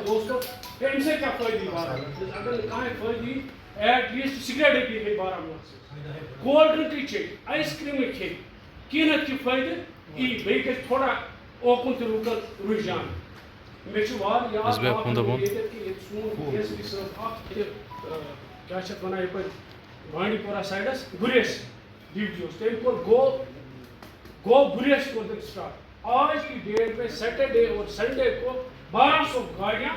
دوستوں ان سے کیا فائدہ اگر کہیں فائدہ ایٹ لیسٹ سگریٹ پی بارہمولہ سے cold drink check ice cream کھے کی نت کی فائدہ یہ بیٚیہِ گژھِ تھوڑا اوکُن تہِ لُکن رُجحان مےٚ چھُ وار یاد ییٚتہِ سون ایس پی صٲب اکھ کیٛاہ چھِ اَتھ وَنان یپٲرۍ بانڈی پورہ سایڈس گُریس ڈیوٹی اوس تٔمۍ کوٚر گو گُریس کوٚر تٔمۍ سٹارٹ آج کی ڈیٹ میں سیٹرڈے اور سنڈے کو 1200 گاڑیاں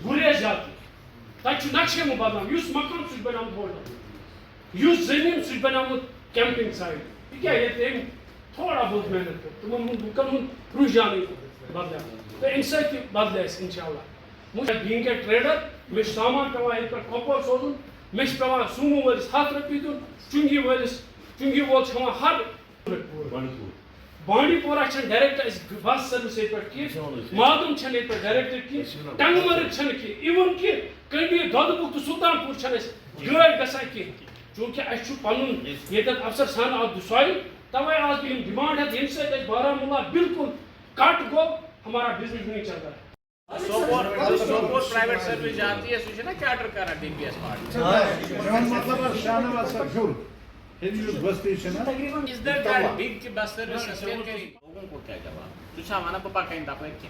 گریز جاتی تک نقشے میں بدنام اس مکان سہ بنامت ہوٹل اس زمین سہ بنامت کیمپنگ سائٹ یہ تم تھوڑا بہت محنت کر تمن لکن ہند رجحان بدل تو امہ سۭتۍ بدلے انشاء اللہ مجھے بینگ اے ٹریڈر مے سامان پیوان یہ کپوور سوزن مے پیوان سومو ولس 7 رۄپیہِ دِیُن چُنگی وول ہٮ۪وان ہر بانڈی پورہ چھن ڈائریکٹ بس سروس یہ پہ مادم چھن یہ ڈائریکٹ کی ٹنگمرگ چھن کی ایون کہ کنڈی دودھ تو سلطان پور چھن گاڑ گژھان کی چونکہ اس پن یہ افسر سان آف د سوائل توے آج بھی ڈیمانڈ ہے یم سے بارہمولہ بالکل کٹ گو ہمارا بزنس نہیں چل رہا ہے سوپور پرائیویٹ سروس جاتی ہے سوچے نا کیٹر کرا ڈی پی ایس پارٹ مطلب شاہنواز صاحب جھول بستی از دیٹ دیٹ بگ کی بس سروس سسٹین کری لوگوں کو کیا جواب تو سامان پپا کہیں دپے کہ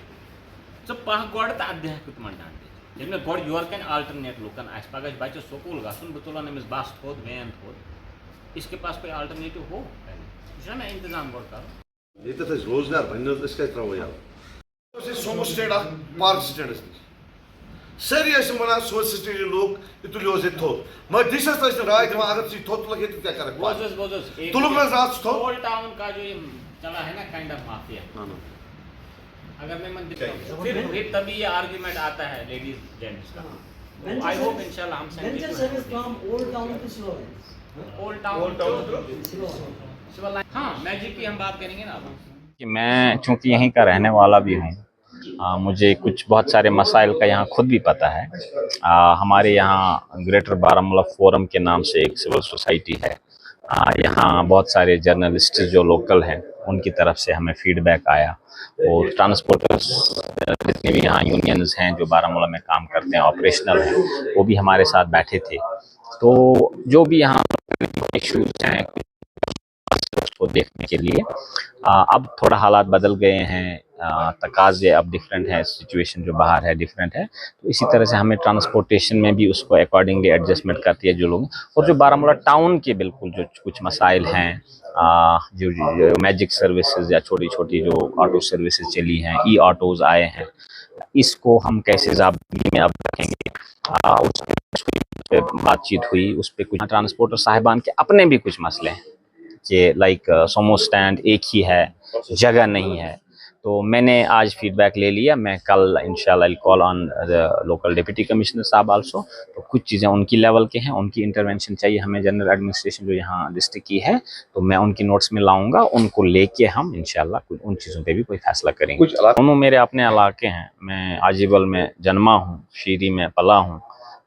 تو پہ گوڑ تو ادھے کت منڈان جب میں گوڑ یور کن آلٹرنیٹ لوکن اس پگہ بچہ سکول گھن بہ تلان امس بس تھود وین تھود اس کے پاس کوئی آلٹرنیٹو ہو یہ نا انتظام گوڑ کرو یہ روزگار بننے ترو یار سومو سٹینڈ پارک سٹینڈس نش ساری ونان سو سٹینڈ لوگ یہ تلیو یہ تھوت مگر ڈی سی تک رائے دان اگر ثہ تھوت تلک یہ کیا کر تلک نا رات تھو اولڈ ٹاؤن کا جو یہ چلا ہے نا کائنڈ آف مافیا اگر میں من پھر تبھی یہ آرگیومنٹ آتا ہے لیڈیز جینٹس کا آئی ہوپ انشاءاللہ ہم اولڈ ٹاؤن ہاں میجک کی ہم بات کریں گے نا کہ میں چونکہ یہیں کا رہنے والا بھی ہوں مجھے کچھ بہت سارے مسائل کا یہاں خود بھی پتہ ہے ہمارے یہاں گریٹر بارہمولہ فورم کے نام سے ایک سول سوسائٹی ہے یہاں بہت سارے جرنلسٹ جو لوکل ہیں ان کی طرف سے ہمیں فیڈ بیک آیا اور ٹرانسپورٹرز جتنے بھی یہاں یونینز ہیں جو بارہمولہ میں کام کرتے ہیں آپریشنل ہیں وہ بھی ہمارے ساتھ بیٹھے تھے تو جو بھی یہاں ایشوز ہیں اس کو دیکھنے کے لیے اب تھوڑا حالات بدل گئے ہیں تقاضے اب ڈیفرنٹ ہے سچویشن جو باہر ہے ڈیفرنٹ ہے تو اسی طرح سے ہمیں ٹرانسپورٹیشن میں بھی اس کو اکارڈنگلی ایڈجسٹمنٹ کرتی ہے جو لوگ اور جو بارہمولہ ٹاؤن کے بالکل جو کچھ مسائل ہیں جو میجک سروسز یا چھوٹی چھوٹی جو آٹو سروسز چلی ہیں ای آٹوز آئے ہیں اس کو ہم کیسے ضابطے میں اب رکھیں گے اس پہ بات چیت ہوئی اس پہ کچھ ٹرانسپورٹر صاحبان کے اپنے بھی کچھ مسئلے ہیں کہ لائک سومو سٹینڈ ایک ہی ہے جگہ نہیں ہے تو میں نے آج فیڈ بیک لے لیا میں کل انشاءاللہ کال آن لوکل ڈپٹی کمشنر صاحب آلسو تو کچھ چیزیں ان کی لیول کے ہیں ان کی انٹرونشن چاہیے ہمیں جنرل ایڈمنسٹریشن جو یہاں ڈسٹرکٹ کی ہے تو میں ان کی نوٹس میں لاؤں گا ان کو لے کے ہم انشاءاللہ ان چیزوں پہ بھی کوئی فیصلہ کریں گے دونوں میرے اپنے علاقے ہیں میں عاجیبل میں جنما ہوں شیری میں پلا ہوں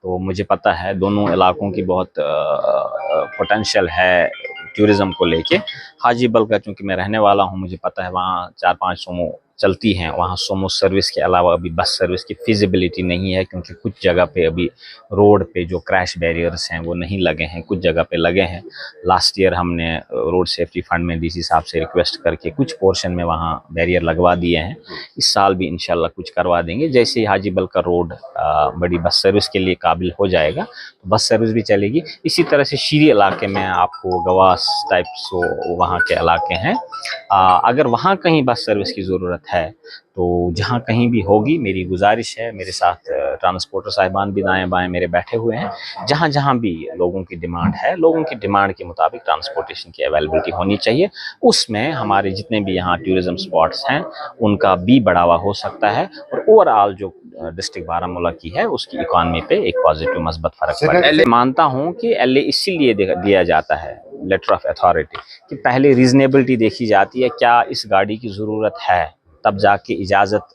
تو مجھے پتہ ہے دونوں علاقوں کی بہت پوٹینشیل ہے ٹورزم کو لے کے حاجی بل کا چونکہ میں رہنے والا ہوں مجھے پتہ ہے وہاں 4-5 سومو چلتی ہیں وہاں سومو سروس کے علاوہ ابھی بس سروس کی فیزیبلٹی نہیں ہے کیونکہ کچھ جگہ پہ ابھی روڈ پہ جو کریش بیریئرس ہیں وہ نہیں لگے ہیں کچھ جگہ پہ لگے ہیں لاسٹ ایئر ہم نے روڈ سیفٹی فنڈ میں ڈی سی صاحب سے ریکویسٹ کر کے کچھ پورشن میں وہاں بیریئر لگوا دیے ہیں اس سال بھی انشاءاللہ کچھ کروا دیں گے جیسے ہی حاجی بل کا روڈ بڑی بس سروس کے لیے قابل ہو جائے گا تو بس سروس بھی چلے گی اسی طرح سے شیری علاقے میں آپ کو گواس ٹائپس وہاں کے علاقے ہیں اگر وہاں کہیں بس سروس کی ضرورت ہے تو جہاں کہیں بھی ہوگی میری گزارش ہے میرے ساتھ ٹرانسپورٹر صاحبان بھی دائیں بائیں میرے بیٹھے ہوئے ہیں جہاں جہاں بھی لوگوں کی ڈیمانڈ ہے لوگوں کی ڈیمانڈ کے مطابق ٹرانسپورٹیشن کی اویلیبلٹی ہونی چاہیے اس میں ہمارے جتنے بھی یہاں ٹورزم سپاٹس ہیں ان کا بھی بڑھاوا ہو سکتا ہے اور اوور آل جو ڈسٹرکٹ بارہمولہ کی ہے اس کی اکانومی پہ ایک پازیٹیو مثبت فرق پڑے مانتا ہوں کہ ایل اے اسی لیے دیا جاتا ہے لیٹر آف اتھارٹی کہ پہلے ریزنیبلٹی دیکھی جاتی ہے کیا اس گاڑی کی ضرورت ہے تب جا کے اجازت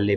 LA